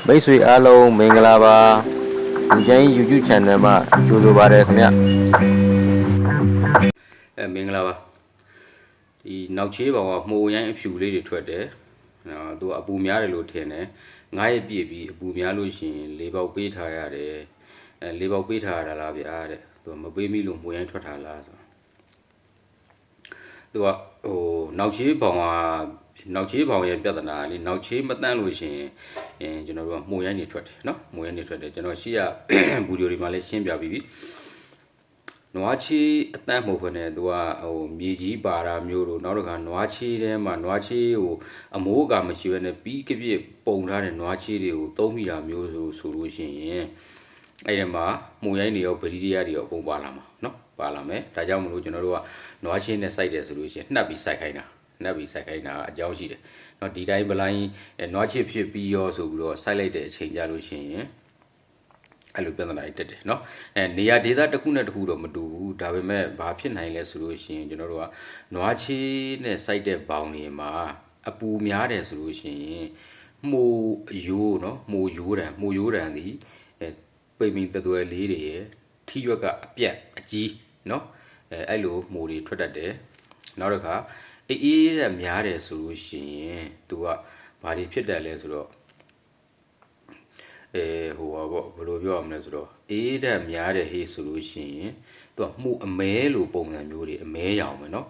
မိတ်ဆွေအားလုံးမင်္ဂလာပါလူချင်း YouTube channel မှာကြိုဆိုပါရခင်ဗျမင်္ဂလာပါဒီနောက်ချေးပေါင်ကမှုရိုင်းအဖြူလေးတွေထွက်တယ်သူကအပူများတယ်လို့ထင်တယ်ငါးရက်ပြည့်ပြီးအပူများလို့ရှိရင်လေးပေါက်ပေးထားရတယ်လေးပေါက်ပေးထားရတာလားဗျာတဲ့သူကမပေးမိလို့မှုရိုင်းထွက်ထားလားဆိုသူကဟိုနောက်ချေးပေါင်ရဲ့ပြဿနာလေနောက်ချေးမတန်းလို့ရှိရင်ကျွန်တော်တို့ကမှုရိုင်းတွေထွက်တယ်နော်မှုရိုင်းတွေထွက်တယ်ကျွန်တော်ရှိရဗီဒီယိုတွေမှာလည်းရှင်းပြပြီးပြီနွားချီအတန်းမဟုတ်ဘဲနဲ့သူကဟိုမြေကြီးပါတာမျိုးတို့နောက်တစ်ခါနွားချီထဲမှာနွားချီဟိုအမိုးကမရှိဘဲနဲ့ပြီးကပြည့်ပုံထားတဲ့နွားချီတွေကိုသုံးမိတာမျိုးဆိုလို့ရှိရင်အဲ့ဒီမှာမှုရိုင်းတွေရောဗလီတရားတွေရောပုံပါလာမှာနော်ပါလာမယ်ဒါကြောင့်မလို့ကျွန်တော်တို့ကနွားချီနဲ့စိုက်တယ်ဆိုလို့ရှိရင်နှက်ပြီးစိုက်ခိုင်းတာအကြောင်းရှိတယ်เนาะဒီတိုင်းပလိုင်းနွားချစ်ဖြစ်ပြီးရောဆိုပြီးတော့စိုက်လိုက်တဲ့အချိန်ကြလို့ရှိရင်အဲ့လိုပြဿနာတွေတက်တယ်เนาะနေရာဒေသတစ်ခုနဲ့တစ်ခုတော့မတူဘူးဒါပေမဲ့ဘာဖြစ်နိုင်လဲဆိုလို့ရှိရင်ကျွန်တော်တို့ကနွားချီနဲ့စိုက်တဲ့ဘောင်တွေမှာအပူများတယ်ဆိုလို့ရှိရင်မှုရိုးเนาะမှုရိုးတံဒီပိမိန်တသွယ်လေးတွေရဲ့ထီရွက်ကအပြတ်အကြီးเนาะအဲ့လိုမှုတွေထွက်တတ်တယ်နောက်တစ်ခါအေးတဲ့များတယ်ဆိုလို့ရှိရင်သူကဘာတွေဖြစ်တယ်လဲဆိုတော့ဟိုပါပေါ့ဘယ်လိုပြောရမလဲဆိုတော့အေးတဲ့များတယ်ဟေးဆိုလို့ရှိရင်သူကမှုအမဲလိုပုံစံမျိုးတွေအမဲရောင်ပဲเนาะ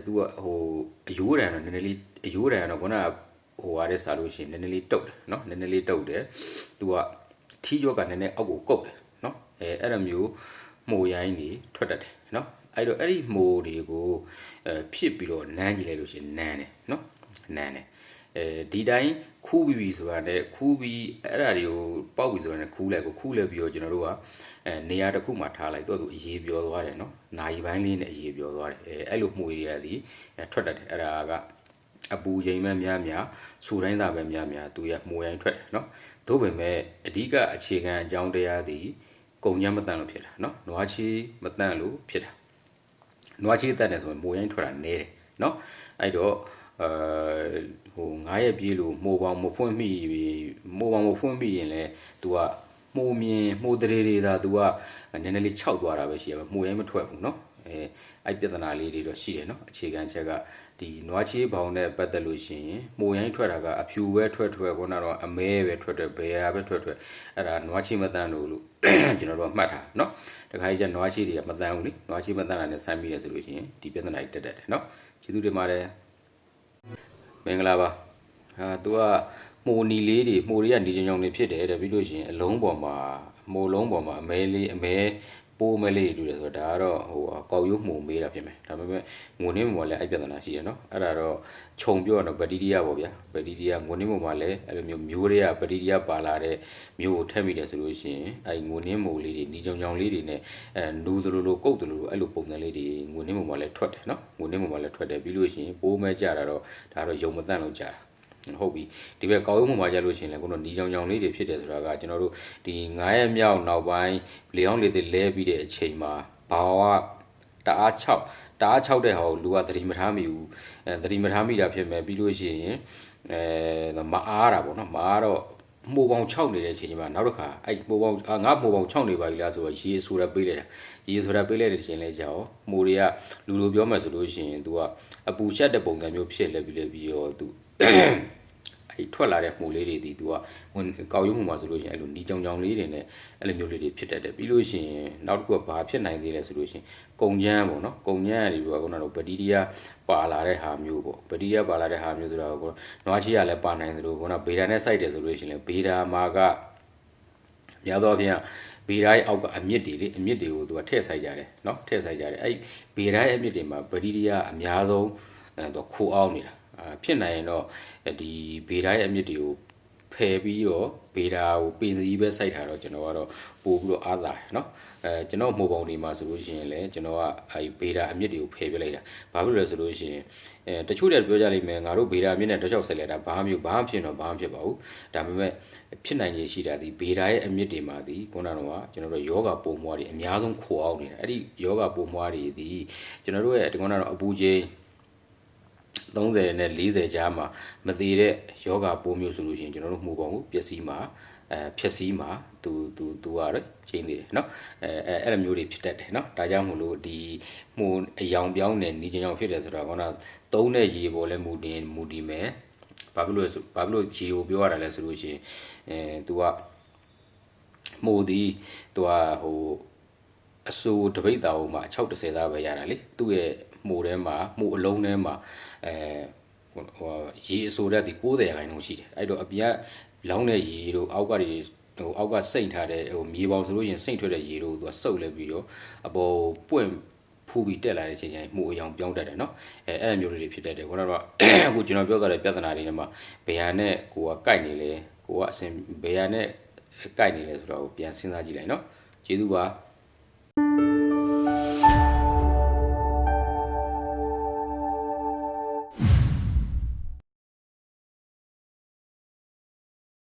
သူကဟိုအယိုးတန်တော့နည်းနည်းလေးအယိုးတန်တော့ခုနကဟိုအားတဲ့စားလို့ရှိရင်နည်းနည်းလေးတုတ်တယ်เนาะနည်းနည်းလေးတုတ်တယ်သူကထီးရွက်ကနည်းနည်းအောက်ကိုကုတ်တယ်เนาะအဲ့လိုမျိုးမှုရိုင်းတွေထွက်တတ်တယ်เนาะအဲ့တော့အဲ့ဒီမိုးတွေကိုဖြစ်ပြီးတော့နန်းကြည့်လိုက်လို့ရှိရင်နန်းတယ်နော်နန်းတယ်ဒီတိုင်းခူးပြီးဆိုတာနဲ့ခူးပြီးအဲ့ဒါတွေကိုပေါက်ပြီးဆိုတာနဲ့ခူးလိုက်ပြီးတော့ကျွန်တော်တို့ကနေရာတစ်ခုမှာထားလိုက်တော့သူအရေးပြောသွားတယ်နော်နာရီပိုင်းလေးနဲ့အရေးပြောသွားတယ်အဲ့လိုမှုတွေကဒီထွက်တတ်တယ်အဲ့ဒါကအပူချိန်ပဲများစူတိုင်းသာပဲများသူရမှုရိုင်းထွက်တယ်နော်သို့ပေမဲ့အဓိကအခြေခံအကြောင်းတရားသည်ကုန်ညမ်းမတန်လို့ဖြစ်တာနော်နွားချီမတန်လို့ဖြစ်တာနွားချီတက်တယ်ဆိုရင်မိုးရိုင်းထွက်တာနဲတယ်เนาะအဲ့တော့ဟို9ရက်ပြေးလို့မိုးပေါင်မဖွင့်မိရင်လဲ तू ကမိုးမြင်မိုးတရေတွေဒါ तू ကနည်းနည်းလေးခြောက်သွားတာပဲရှိရမိုးရိုင်းမထွက်ဘူးเนาะအဲ့ပြဿနာလေးတွေတော့ရှိတယ်เนาะအခြေခံချက်ကဒီနွားချီဘောင်နဲ့ပတ်သက်လို့ရှိရင်မိုးရိုင်းထွက်တာကအဖြူပဲထွက်ခုနကတော့အမဲပဲထွက်ဘယ်ဟာပဲထွက်အဲ့ဒါနွားချီမတန်းလို့ကျွန်တော်တို့ကမှတ်ထားเนาะတခါကြီးကျနွားချီတွေကမတန်းဘူးလေနွားချီမတန်းတာနဲ့ဆိုင်းပြီးရဆိုလို့ရှိရင်ဒီပြဿနာတွေတက်တယ်เนาะကျေးဇူးတင်ပါတယ်မင်္ဂလာပါသူကမိုးနီလေးတွေမိုးတွေကနီချောင်တွေဖြစ်တယ်တဲ့ပြီးလို့ရှိရင်အလုံးပေါ်မှာမိုးလုံးပေါ်မှာအမဲပိုးမဲလေးတွေတွေ့တယ်ဆိုတော့ဒါကတော့ဟိုကောက်ရိုးမှုမေးတာဖြစ်မယ်ဒါပေမဲ့ငွေနှင်းပေါ်မှာလည်းအဲ့ပြဿနာရှိတယ်เนาะအဲ့ဒါတော့ခြုံပြောတော့ဘက်တီးရီးယားပေါ့ဗျာဘက်တီးရီးယားငွေနှင်းပေါ်မှာလည်းအဲ့လိုမျိုးတွေကဘက်တီးရီးယားပါလာတဲ့မျိုးကိုထည့်မိတယ်ဆိုလို့ရှိရင်အဲ့ငွေနှင်းမိုးလေးတွေနီချောင်လေးတွေနဲ့နူးသလိုကုတ်သလိုအဲ့လိုပုံစံလေးတွေငွေနှင်းပေါ်မှာလည်းထွက်တယ်เนาะငွေနှင်းပေါ်မှာလည်းထွက်တယ်ပြီးလို့ရှိရင်ပိုးမဲကြတာတော့ဒါတော့ယုံမတန့်လို့ကြာတာဟုတ်ပြီဒီဘက်ကောက်ရုံးမှာကြာလို့ရှိရင်လည်းခုနနီချောင်လေးတွေဖြစ်တယ်ဆိုတာကကျွန်တော်တို့ဒီ9ရက်မြောက်နောက်ပိုင်းလေအောင်လေလဲပြီးတဲ့အချိန်မှာဘာဝတအား6တဲ့ဟောလူကသတိမထားမိဘူးသတိမထားမိတာဖြစ်မယ်ပြီးလို့ရှိရင်မအားတာပေါ့နော်မအားတော့မိုးပေါင်6နေတဲ့အချိန်မှာနောက်တစ်ခါအဲ့မိုးပေါင်ငါမိုးပေါင်6နေပါပြီလားဆိုတော့ရေဆိုတာပေးလိုက်တာရေဆိုတာပေးလိုက်တဲ့အချိန်လဲကြာရောမိုးတွေကလူလိုပြောမှဆိုလို့ရှိရင် तू ကအပူရှက်တဲ့ပုံစံမျိုးဖြစ်လဲပြီးရော तूအဲ့ထွက်လာတဲ့မှုလေးတွေဒီ तू ကကောက်ရုံးမှုမှာဆိုလို့ရှိရင်အဲ့လိုနီချောင်လေးတွေနဲ့အဲ့လိုမျိုးလေးတွေဖြစ်တတ်တယ်ပြီးလို့ရှိရင်နောက်တစ်ခုကဘာဖြစ်နိုင်သေးလဲဆိုလို့ရှိရင်ကုံချမ်းပေါ့နော်ကုံချမ်းတွေကတော့ခုနကတော့ဗတီးရီးယားပါလာတဲ့ဟာမျိုးပေါ့ဗတီးရီးယားပါလာတဲ့ဟာမျိုးဆိုတော့နွားချီကလည်းပါနိုင်တယ်လို့ခုနဗေဒါနဲ့စိုက်တယ်ဆိုလို့ရှိရင်ဗေဒါမှာကရတော့ပြန်ဗေဒါရဲ့အောက်ကအမြစ်တွေကိုသူကထည့်ဆိုင်ကြတယ်เนาะထည့်ဆိုင်ကြတယ်အဲ့ဗေဒါရဲ့အမြစ်တွေမှာဗတီးရီးယားအများဆုံးသူခိုးအောင်နေတာဖြစ်နိုင်ရင်တော့ဒီဗေဒါရဲ့အမြစ်တွေကိုဖယ်ပြီးတော့ဗေဒါကိုပင်စည်းပဲစိုက်ထားတော့ကျွန်တော်ကတော့ပို့ပြီးတော့အားသာတယ်เนาะကျွန်တော်မိုးပေါင်တွေမှာဆိုလို့ရှိရင်လည်းကျွန်တော်ကဗေဒါအမြစ်တွေကိုဖယ်ပြလိုက်တာဘာဖြစ်လဲဆိုလို့ရှိရင်တချို့တွေပြောကြလိမ့်မယ်ငါတို့ဗေဒါအမြစ်နဲ့တစ်ချောက်ဆက်လိုက်တာဘာမှဖြစ်တော့ဘာမှဖြစ်ပါဘူးဒါပေမဲ့ဖြစ်နိုင်ရရှိတာဒီဗေဒါရဲ့အမြစ်တွေမှာဒီခုနကတော့ကျွန်တော်တို့ယောဂပုံမွားတွေအများဆုံးခိုအောင်နေတာအဲ့ဒီယောဂပုံမွားတွေဒီကျွန်တော်တို့ရဲ့ဒီခုနကတော့အပူချိန် 30နဲ့40ကြားမှာမသေးတဲ့ယောဂပိုးမျိုးဆိုလို့ရှိရင်ကျွန်တော်တို့မှုပေါင်းကိုပျက်စီးမှာဖြက်စီးမှာသူကတော့ချိန်နေတယ်เนาะအဲ့လိုမျိုးတွေဖြစ်တတ်တယ်เนาะဒါကြောင့်မို့လို့ဒီမှုအယောင်ပြောင်းနေနေချင်းကြောင့်ဖြစ်တယ်ဆိုတော့ခေါင်းကသုံးတဲ့ရေပေါ်လဲမူတည်မယ်ဘာဖြစ်လို့ရေကိုပြောရတာလဲဆိုလို့ရှိရင်သူကမို့ဒီသူကဟိုအစိုးတပိတ်တာပေါ်မှာ6-10သားပဲရတာလေသူ့ရဲ့မှုထဲမှာမှုအလုံးထဲမှာဟိုရေအစိုးတဲ့ဒီ90ခိုင်နှုန်းရှိတယ်အဲ့တော့အပြင်ကလောင်းတဲ့ရေတို့အောက်ကတွေအောက်ကစိတ်ထားတဲ့မြေပေါင်ဆိုလို့ရင်စိတ်ထွက်တဲ့ရေတို့သူကစုပ်လဲပြီးတော့အပေါ်ပွင့်ဖူးပြီးတက်လာတဲ့ချိန်ကျရင်မှုအယောင်ပြောင်းတတ်တယ်เนาะအဲ့လိုမျိုးတွေဖြစ်တတ်တယ်ခုနကတော့အခုကျွန်တော်ပြောသွားတဲ့ပြဿနာတွေထဲမှာဘယ်ဟာနဲ့ကိုကကိုက်နေလဲကိုကအစင်ဘယ်ဟာနဲ့ကိုက်နေလဲဆိုတော့ပြန်စဉ်းစားကြည့်လိုက်เนาะကျေးဇူးပါ